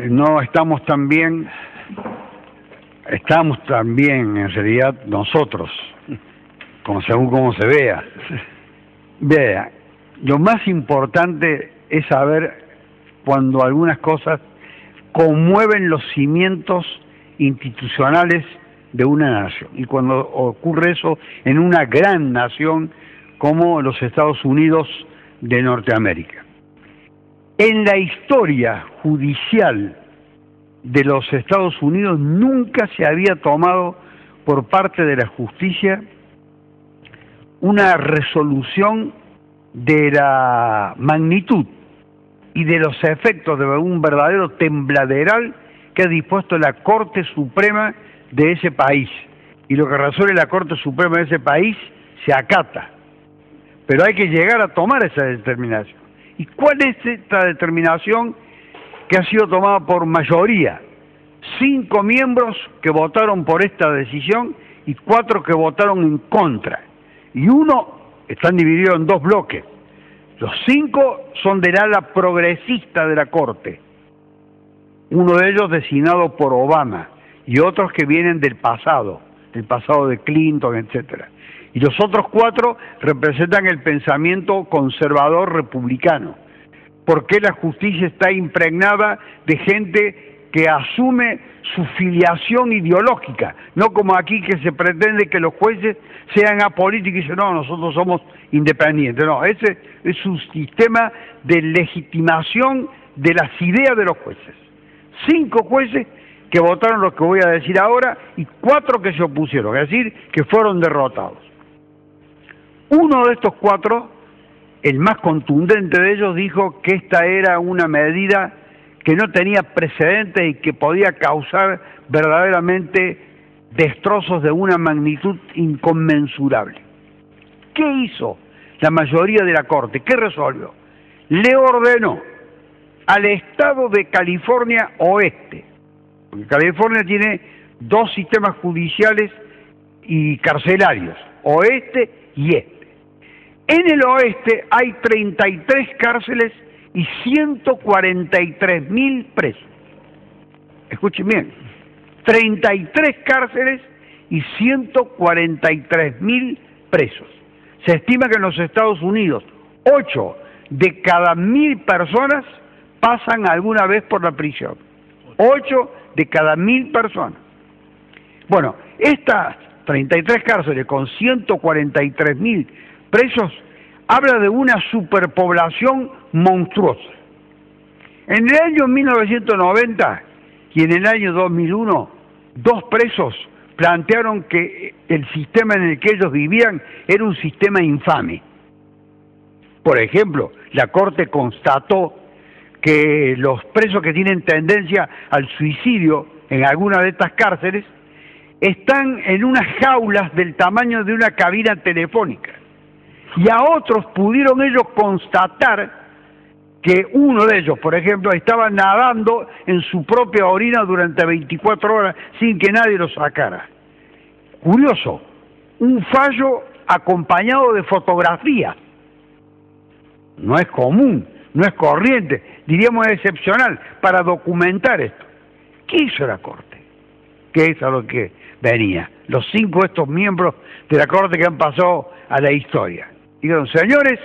no estamos tan bien, estamos tan bien en realidad nosotros, como según cómo se vea. Vea, lo más importante es saber cuando algunas cosas conmueven los cimientos institucionales de una nación, y cuando ocurre eso en una gran nación como los Estados Unidos de Norteamérica. En la historia judicial de los Estados Unidos nunca se había tomado por parte de la justicia una resolución de la magnitud y de los efectos de un verdadero tembladeral que ha dispuesto la Corte Suprema de ese país. Y lo que resuelve la Corte Suprema de ese país se acata. Pero hay que llegar a tomar esa determinación. ¿Y cuál es esta determinación que ha sido tomada por mayoría? 5 miembros que votaron por esta decisión y 4 que votaron en contra. Y están divididos en 2 bloques. Los 5 son del ala progresista de la Corte. Uno de ellos designado por Obama y otros que vienen del pasado de Clinton, etcétera. Y los otros 4 representan el pensamiento conservador republicano, porque la justicia está impregnada de gente que asume su filiación ideológica, no como aquí que se pretende que los jueces sean apolíticos y dicen, no, nosotros somos independientes. No, ese es un sistema de legitimación de las ideas de los jueces. 5 jueces que votaron lo que voy a decir ahora y 4 que se opusieron, es decir, que fueron derrotados. Uno de estos 4, el más contundente de ellos, dijo que esta era una medida que no tenía precedentes y que podía causar verdaderamente destrozos de una magnitud inconmensurable. ¿Qué hizo la mayoría de la Corte? ¿Qué resolvió? Le ordenó al Estado de California Oeste, porque California tiene 2 sistemas judiciales y carcelarios, oeste y este. En el oeste hay 33 cárceles y 143.000 presos. Escuchen bien, 33 cárceles y 143.000 presos. Se estima que en los Estados Unidos 8 de cada 1.000 personas pasan alguna vez por la prisión. 8 de cada 1.000 personas. Bueno, estas 33 cárceles con 143.000 presos habla de una superpoblación monstruosa. En el año 1990 y en el año 2001, 2 presos plantearon que el sistema en el que ellos vivían era un sistema infame. Por ejemplo, la Corte constató que los presos que tienen tendencia al suicidio en alguna de estas cárceles están en unas jaulas del tamaño de una cabina telefónica. Y a otros pudieron ellos constatar que uno de ellos, por ejemplo, estaba nadando en su propia orina durante 24 horas sin que nadie lo sacara. Curioso, un fallo acompañado de fotografías. No es común, no es corriente, diríamos excepcional, para documentar esto. ¿Qué hizo la Corte? ¿Qué es a lo que venía? Los 5 de estos miembros de la Corte que han pasado a la historia. Dijeron, señores,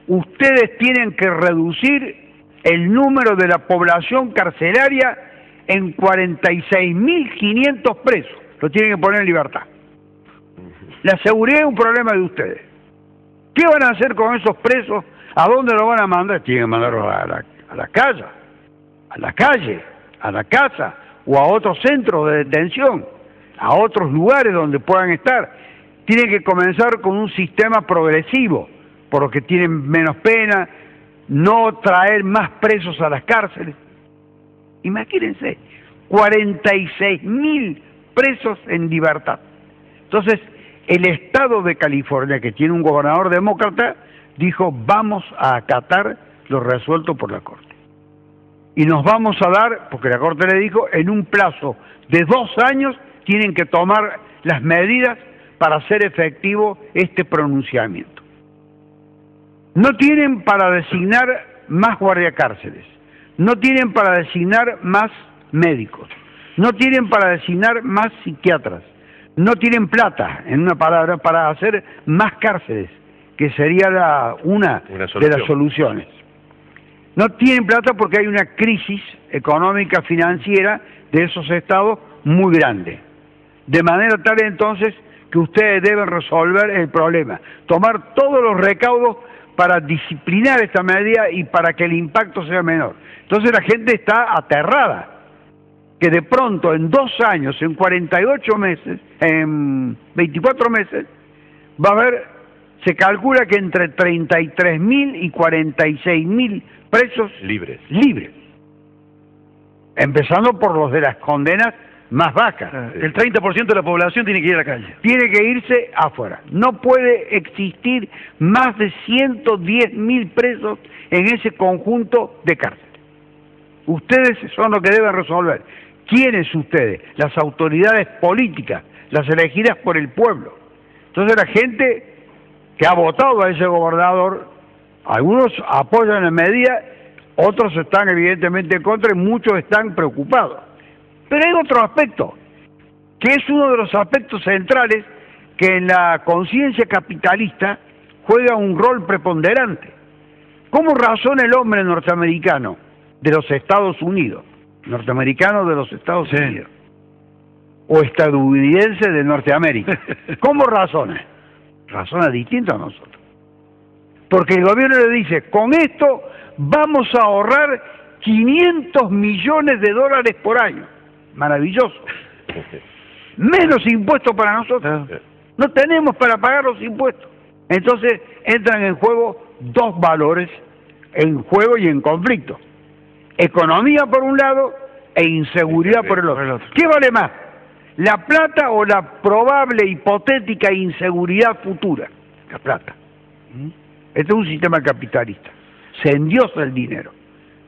ustedes tienen que reducir el número de la población carcelaria en 46.500 presos. Lo tienen que poner en libertad. La seguridad es un problema de ustedes. ¿Qué van a hacer con esos presos? ¿A dónde los van a mandar? Tienen que mandarlos a la calle, a la casa o a otros centros de detención, a otros lugares donde puedan estar. Tienen que comenzar con un sistema progresivo, porque tienen menos pena, no traer más presos a las cárceles. Imagínense, 46.000 presos en libertad. Entonces, el Estado de California, que tiene un gobernador demócrata, dijo, vamos a acatar lo resuelto por la Corte. Y nos vamos a dar, porque la Corte le dijo, en un plazo de 2 años tienen que tomar las medidas para hacer efectivo este pronunciamiento. No tienen para designar más guardiacárceles, no tienen para designar más médicos, no tienen para designar más psiquiatras, no tienen plata, en una palabra, para hacer más cárceles, que sería una de las soluciones. No tienen plata porque hay una crisis económica financiera de esos estados muy grande. De manera tal entonces que ustedes deben resolver el problema, tomar todos los recaudos para disciplinar esta medida y para que el impacto sea menor. Entonces la gente está aterrada, que de pronto en 2 años, en 48 meses, en 24 meses, va a haber, se calcula que entre 33.000 y 46.000 presos libres. Empezando por los de las condenas más bajas. El 30% de la población tiene que ir a la calle. Tiene que irse afuera. No puede existir más de 110.000 presos en ese conjunto de cárceles. Ustedes son los que deben resolver. ¿Quiénes ustedes? Las autoridades políticas, las elegidas por el pueblo. Entonces la gente que ha votado a ese gobernador, algunos apoyan la medida, otros están evidentemente en contra y muchos están preocupados. Pero hay otro aspecto, que es uno de los aspectos centrales que en la conciencia capitalista juega un rol preponderante. ¿Cómo razona el hombre norteamericano de los Estados Unidos? Norteamericano de los Estados Unidos. O estadounidense de Norteamérica. ¿Cómo razona? Razona distinto a nosotros. Porque el gobierno le dice, con esto vamos a ahorrar 500 millones de dólares por año. Maravilloso. Menos impuestos para nosotros. No tenemos para pagar los impuestos. Entonces entran en juego dos valores en juego y en conflicto. Economía por un lado e inseguridad por el otro. ¿Qué vale más? ¿La plata o la probable, hipotética inseguridad futura? La plata. Este es un sistema capitalista. Se endiosa el dinero.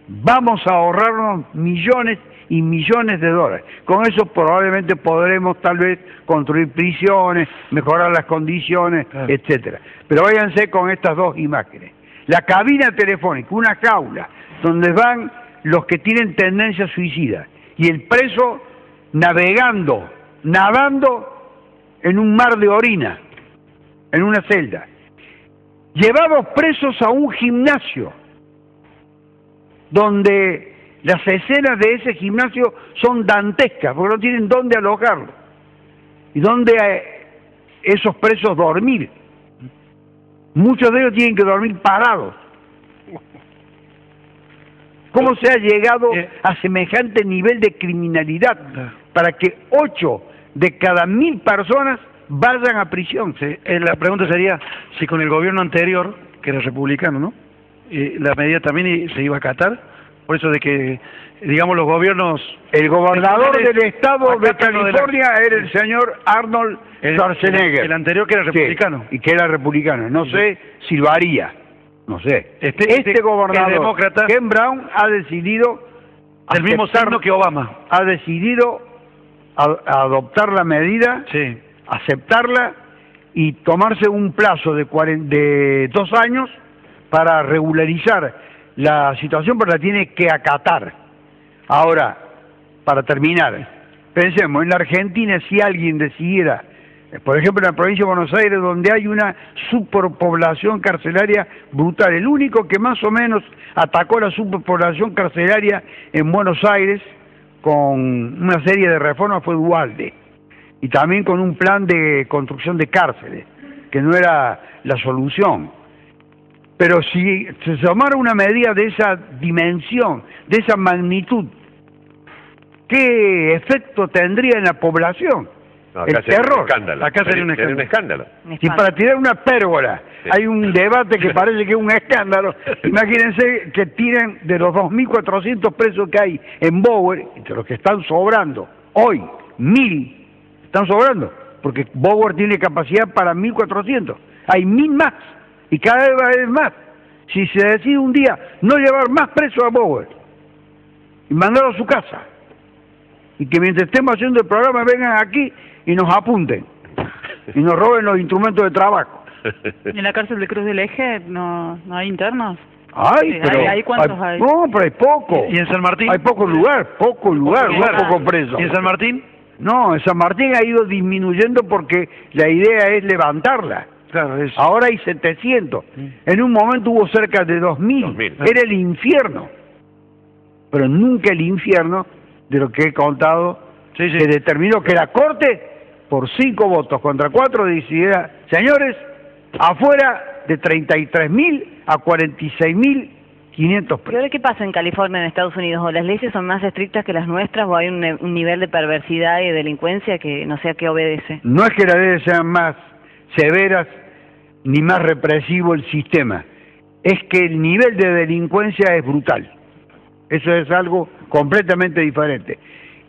Vamos a ahorrarnos millones y millones de dólares. Con eso probablemente podremos tal vez construir prisiones, mejorar las condiciones, etcétera. Pero váyanse con estas dos imágenes. La cabina telefónica, una jaula, donde van los que tienen tendencia suicida, y el preso nadando en un mar de orina, en una celda. Llevados presos a un gimnasio, donde las escenas de ese gimnasio son dantescas, porque no tienen dónde alojarlo, y dónde esos presos dormir. Muchos de ellos tienen que dormir parados. ¿Cómo se ha llegado a semejante nivel de criminalidad para que 8 de cada 1000 personas vayan a prisión? La pregunta sería si con el gobierno anterior, que era republicano, ¿no? La medida también se iba a acatar, por eso de que, digamos, los gobiernos... El gobernador del estado de California era el señor Arnold Schwarzenegger. El anterior que era republicano. Sí, y que era republicano. No sé si lo haría. No sé. Este gobernador, demócrata, Ken Brown, ha decidido... El mismo signo que Obama. Ha decidido adoptar la medida, aceptarla y tomarse un plazo de 2 años para regularizar la situación, pero la tiene que acatar. Ahora, para terminar, pensemos, en la Argentina, si alguien decidiera, por ejemplo en la provincia de Buenos Aires, donde hay una superpoblación carcelaria brutal, el único que más o menos atacó la superpoblación carcelaria en Buenos Aires con una serie de reformas fue Duhalde, y también con un plan de construcción de cárceles, que no era la solución. Pero si se tomara una medida de esa dimensión, de esa magnitud, ¿qué efecto tendría en la población? No, el terror. Acá sería un escándalo. Y para tirar una pérgola, hay un debate que parece que es un escándalo. Imagínense que tiren de los 2.400 presos que hay en Bower, entre los que están sobrando, hoy, 1.000 están sobrando, porque Bower tiene capacidad para 1.400. Hay 1.000 más, y cada vez más. Si se decide un día no llevar más presos a Bower, y mandarlos a su casa, y que mientras estemos haciendo el programa vengan aquí y nos apunten y nos roben los instrumentos de trabajo. ¿En la cárcel de Cruz del Eje no hay internos? Ay, Sí, pero ¿hay cuántos hay? No, pero hay poco. ¿Y en San Martín? Hay poco lugar, no poco preso. ¿Y en San Martín? No, en San Martín ha ido disminuyendo porque la idea es levantarla. Claro, es... Ahora hay 700. En un momento hubo cerca de 2000. Era el infierno. Pero nunca el infierno de lo que he contado, Sí, sí. que determinó que la Corte, por 5 votos contra 4, decidiera, señores, afuera de 33.000 a 46.500 ¿Y presos. ahora qué pasa en California, en Estados Unidos? ¿O las leyes son más estrictas que las nuestras o hay un nivel de perversidad y delincuencia que no sé a qué obedece? No es que las leyes sean más severas ni más represivo el sistema, es que el nivel de delincuencia es brutal. Eso es algo completamente diferente.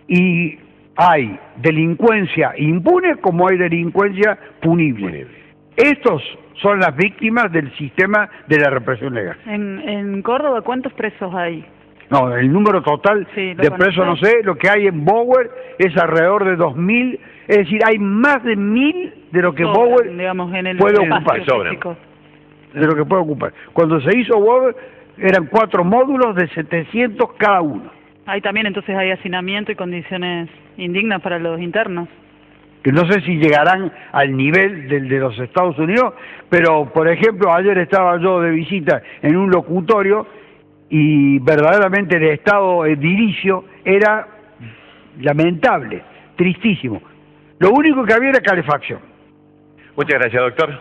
Y hay delincuencia impune como hay delincuencia punible. Estos son las víctimas del sistema de la represión legal. En Córdoba, ¿cuántos presos hay? No, el número total Sí, ¿lo de presos no sé, lo que hay en Bower es alrededor de 2.000, es decir, hay más de 1.000 de lo que Sobran, Bower digamos, en el puede espacio ocupar. físico. De lo que puede ocupar. Cuando se hizo Bower eran 4 módulos de 700 cada uno. Ahí también entonces hay hacinamiento y condiciones indignas para los internos. Que no sé si llegarán al nivel del de los Estados Unidos, pero por ejemplo ayer estaba yo de visita en un locutorio y verdaderamente el estado edilicio era lamentable, tristísimo. Lo único que había era calefacción. Muchas gracias, doctor.